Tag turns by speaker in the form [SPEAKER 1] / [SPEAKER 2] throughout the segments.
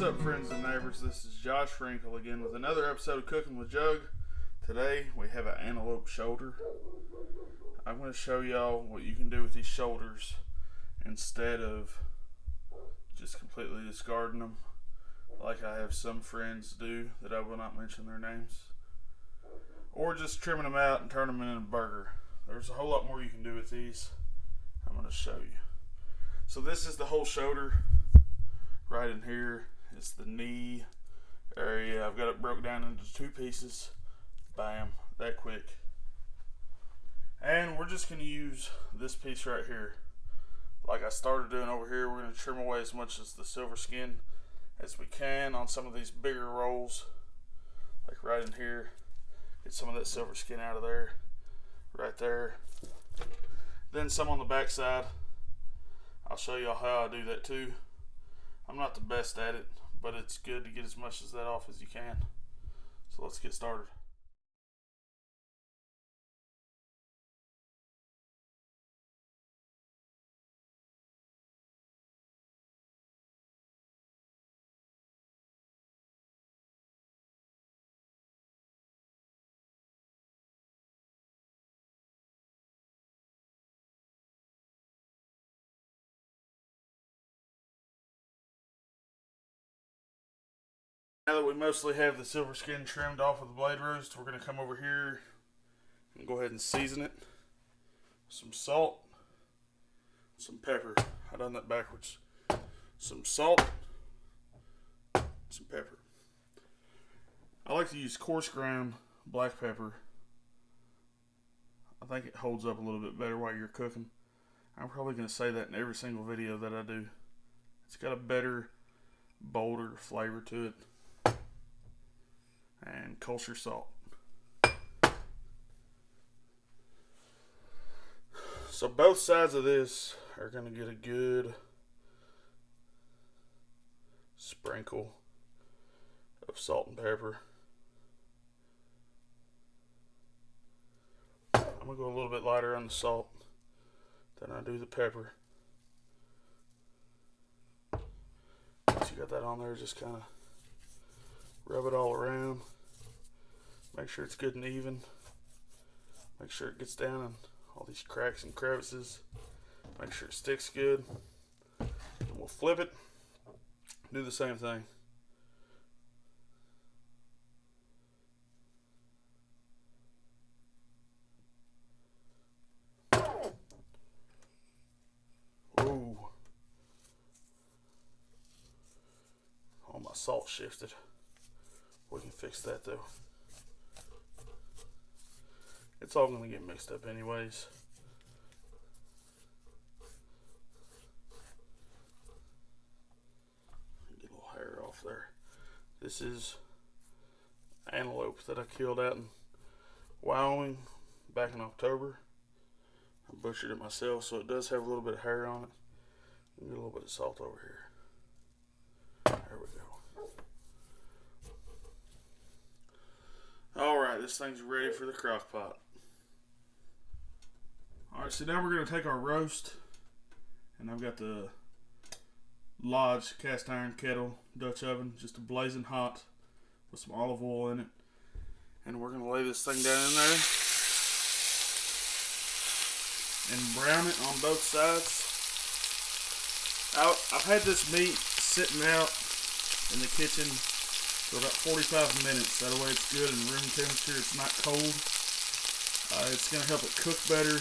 [SPEAKER 1] What's up, friends and neighbors? This is Josh Wrinkle again with another episode of Cooking with Jug. Today we have an antelope shoulder. I'm going to show y'all what you can do with these shoulders instead of just completely discarding them like I have some friends do that I will not mention their names, or just trimming them out and turning them into a burger. There's a whole lot more you can do with these. I'm going to show you. So this is the whole shoulder. Right in here is the knee area. I've got it broke down into two pieces. Bam, that quick. And we're just going to use this piece right here. Like I started doing over here, we're going to trim away as much as the silver skin as we can on some of these bigger rolls. Like right in here. Get some of that silver skin out of there. Right there. Then some on the back side. I'll show y'all how I do that too. I'm not the best at it, but it's good to get as much of that off as you can. So let's get started. Now that we mostly have the silver skin trimmed off of the blade roast, we're going to come over here and go ahead and season it. Some salt, some pepper. I done that backwards. Some salt, some pepper. I like to use coarse ground black pepper. I think it holds up a little bit better while you're cooking. I'm probably going to say that in every single video that I do. It's got a better, bolder flavor to it. And kosher salt. So both sides of this are going to get a good sprinkle of salt and pepper. I'm going to go a little bit lighter on the salt than I do the pepper. Once you got that on there, just kind of rub it all around. Make sure it's good and even. Make sure it gets down in all these cracks and crevices. Make sure it sticks good. And we'll flip it. Do the same thing. Ooh. All my salt shifted. We can fix that though. It's all going to get mixed up anyways. Get a little hair off there. This is antelope that I killed out in Wyoming back in October. I butchered it myself, so it does have a little bit of hair on it. Get a little bit of salt over here. There we go. Alright, this thing's ready for the crock pot. Alright, so now we're going to take our roast, and I've got the Lodge cast iron kettle Dutch oven, just blazing hot with some olive oil in it. And we're going to lay this thing down in there and brown it on both sides. I've had this meat sitting out in the kitchen for about 45 minutes. That way it's good and room temperature. It's not cold. It's going to help it cook better.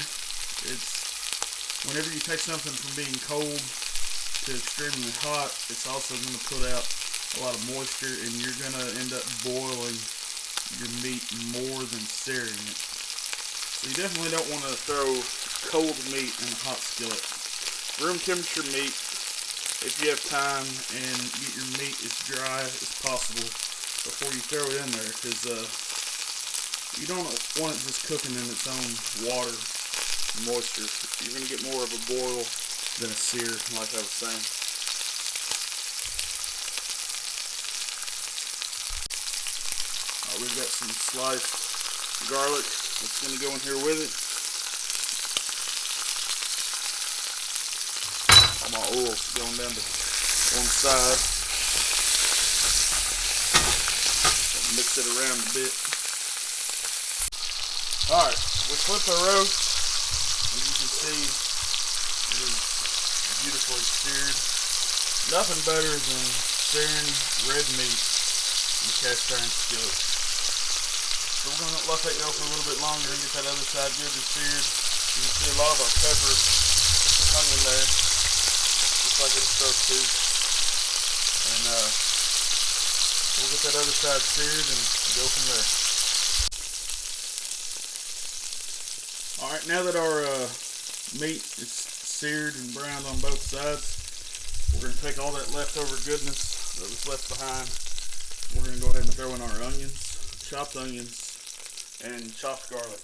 [SPEAKER 1] It's whenever you take something from being cold to extremely hot, it's also going to put out a lot of moisture, and you're going to end up boiling your meat more than searing it. So you definitely don't want to throw cold meat in a hot skillet. Room temperature meat, if you have time, and get your meat as dry as possible before you throw it in there, because you don't want it just cooking in its own water moisture. You're going to get more of a boil than a sear, like I was saying. We've got some sliced garlic that's going to go in here with it. All my oil's going down to one side. mix it around a bit. Alright, we flipped the roast. As you can see, it is beautifully seared. Nothing better than searing red meat in a cast iron skillet. So we're going to let that go for a little bit longer and get that other side good and seared. You can see a lot of our pepper hung in there, just like it's supposed to. And we'll get that other side seared and go from there. Alright, now that our meat is seared and browned on both sides, we're going to take all that leftover goodness that was left behind. We're going to go ahead and throw in our onions, chopped onions, and chopped garlic.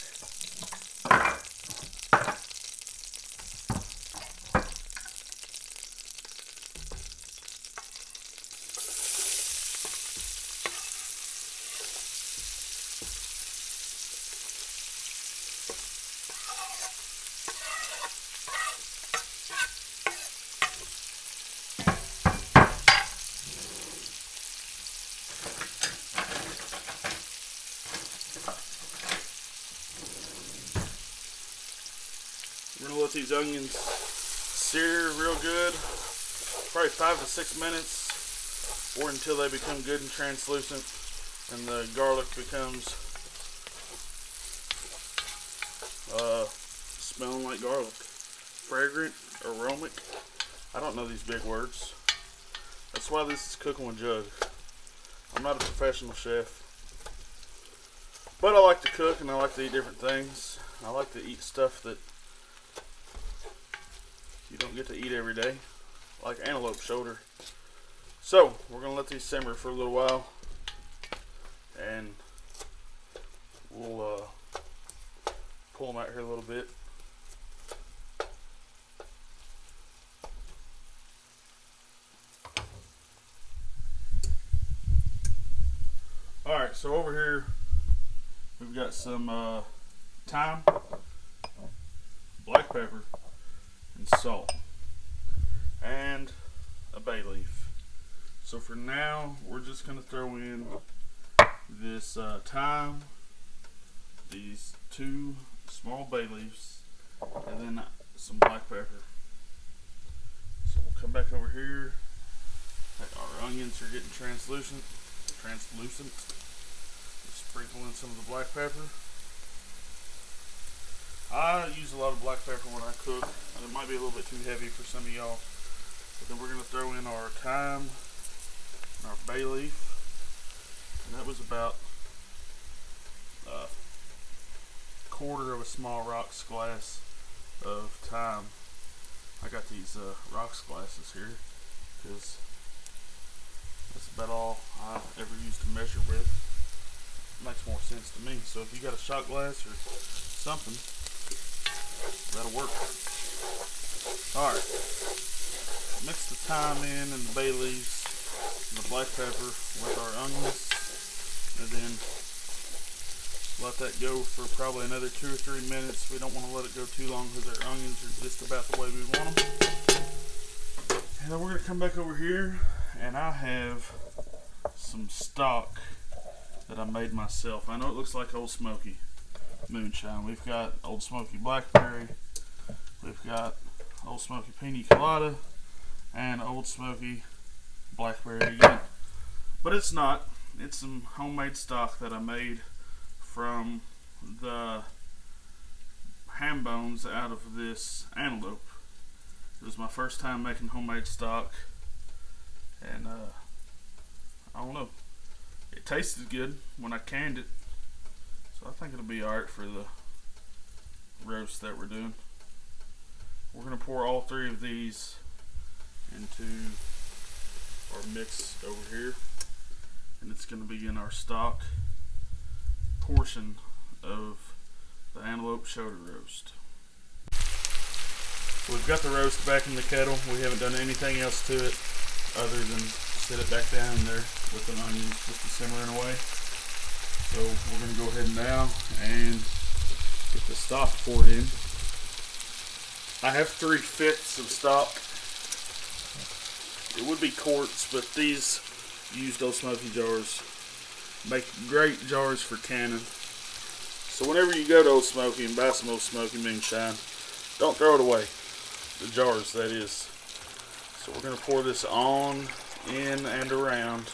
[SPEAKER 1] We're going to let these onions sear real good, probably 5 to 6 minutes, or until they become good and translucent and the garlic becomes smelling like garlic. Fragrant, aromatic. I don't know these big words. That's why this is cooking with jug. I'm not a professional chef, but I like to cook and I like to eat different things. I like to eat stuff that you don't get to eat every day, like antelope shoulder. So we're gonna let these simmer for a little while, and we'll pull them out here a little bit. Alright, so over here we've got some thyme, black pepper, and salt, and a bay leaf. So for now, we're just going to throw in this thyme, these 2 small bay leaves, and then some black pepper. So we'll come back over here. Our onions are getting translucent. Sprinkle in some of the black pepper. I use a lot of black pepper when I cook, and it might be a little bit too heavy for some of y'all. But then we're going to throw in our thyme and our bay leaf, and that was about a quarter of a small rocks glass of thyme. I got these rocks glasses here because that's about all I ever used to measure with. Makes more sense to me. So if you got a shot glass or something, that'll work. Alright, mix the thyme in and the bay leaves and the black pepper with our onions, and then let that go for probably another 2 or 3 minutes. We don't want to let it go too long because our onions are just about the way we want them. And then we're going to come back over here, and I have some stock that I made myself. I know it looks like Old Smoky moonshine. We've got Old Smoky blackberry, we've got Old Smoky pina colada, and Old Smoky blackberry again. But it's not. It's some homemade stock that I made from the ham bones out of this antelope. It was my first time making homemade stock, and I don't know. It tasted good when I canned it, so I think it'll be alright for the roast that we're doing. We're going to pour all 3 of these into our mix over here, and it's going to be in our stock portion of the antelope shoulder roast. We've got the roast back in the kettle. We haven't done anything else to it other than set it back down there with the onions just to simmering away. So we're going to go ahead now and get the stock poured in. I have 3/5 of stock. It would be quarts, but these used Old Smoky jars. Make great jars for canning. So whenever you go to Old Smoky and buy some Old Smoky moonshine, don't throw it away. The jars, that is. So we're going to pour this on, in, and around.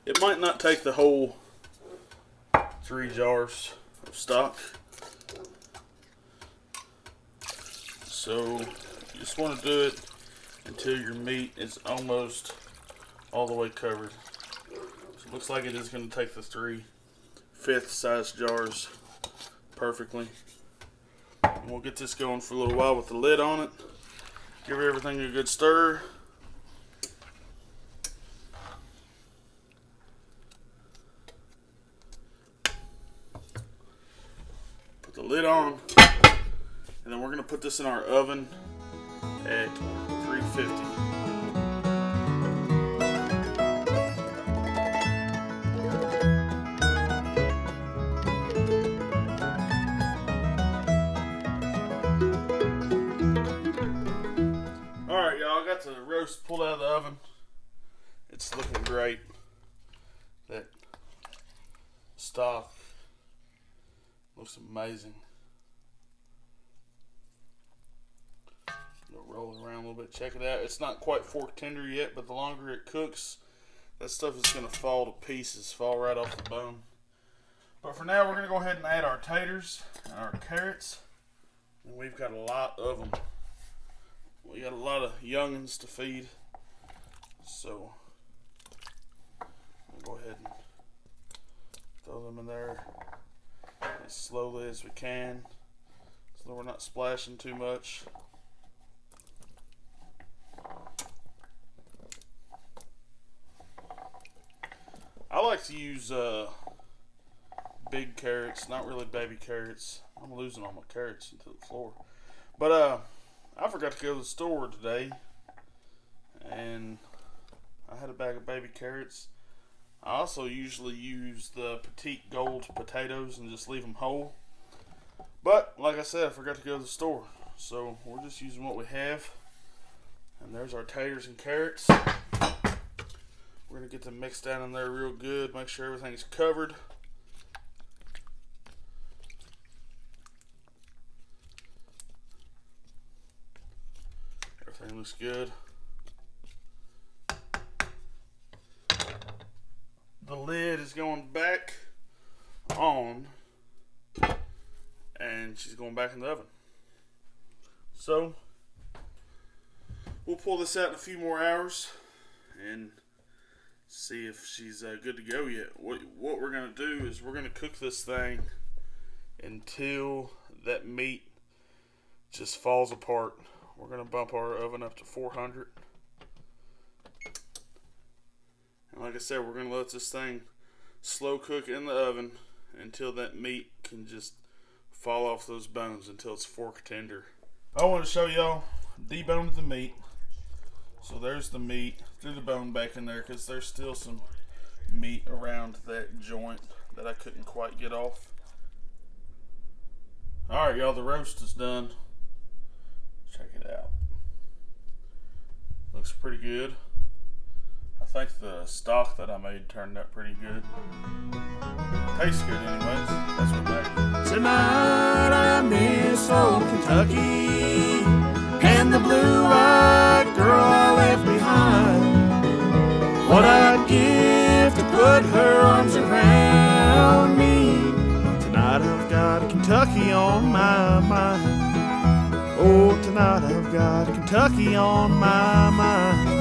[SPEAKER 1] It might not take the whole 3 jars of stock. So you just want to do it until your meat is almost all the way covered. So it looks like it is going to take the 3/5 size jars perfectly. And we'll get this going for a little while with the lid on it. Give everything a good stir. Put the lid on, and then we're going to put this in our oven at 350. Alright, y'all, I got the roast pulled out of the oven. It's looking great. That stock looks amazing. Roll it around a little bit, check it out. It's not quite fork tender yet, but the longer it cooks, that stuff is going to fall to pieces, fall right off the bone. But for now, we're going to go ahead and add our taters and our carrots. And we've got a lot of them. We got a lot of youngins to feed. So, we'll go ahead and throw them in there as slowly as we can, so that we're not splashing too much. I like to use big carrots, not really baby carrots. I'm losing all my carrots into the floor. But I forgot to go to the store today, and I had a bag of baby carrots. I also usually use the petite gold potatoes and just leave them whole. But like I said, I forgot to go to the store, so we're just using what we have. And there's our taters and carrots. We're going to get them mixed down in there real good, make sure everything's covered. Everything looks good. The lid is going back on, and she's going back in the oven. So, we'll pull this out in a few more hours and see if she's good to go yet. What we're going to do is we're going to cook this thing until that meat just falls apart. We're going to bump our oven up to 400. And like I said, we're going to let this thing slow cook in the oven until that meat can just fall off those bones, until it's fork tender. I want to show y'all deboning the meat. So there's the meat, threw the bone back in there because there's still some meat around that joint that I couldn't quite get off. Alright y'all, the roast is done. Check it out. Looks pretty good. I think the stock that I made turned out pretty good. Tastes good anyways. That's what matters.
[SPEAKER 2] Tonight I miss old Kentucky and the blue-eyed girl I left behind. What I'd give to put her arms around me. Tonight I've got Kentucky on my mind. Oh, tonight I've got Kentucky on my mind.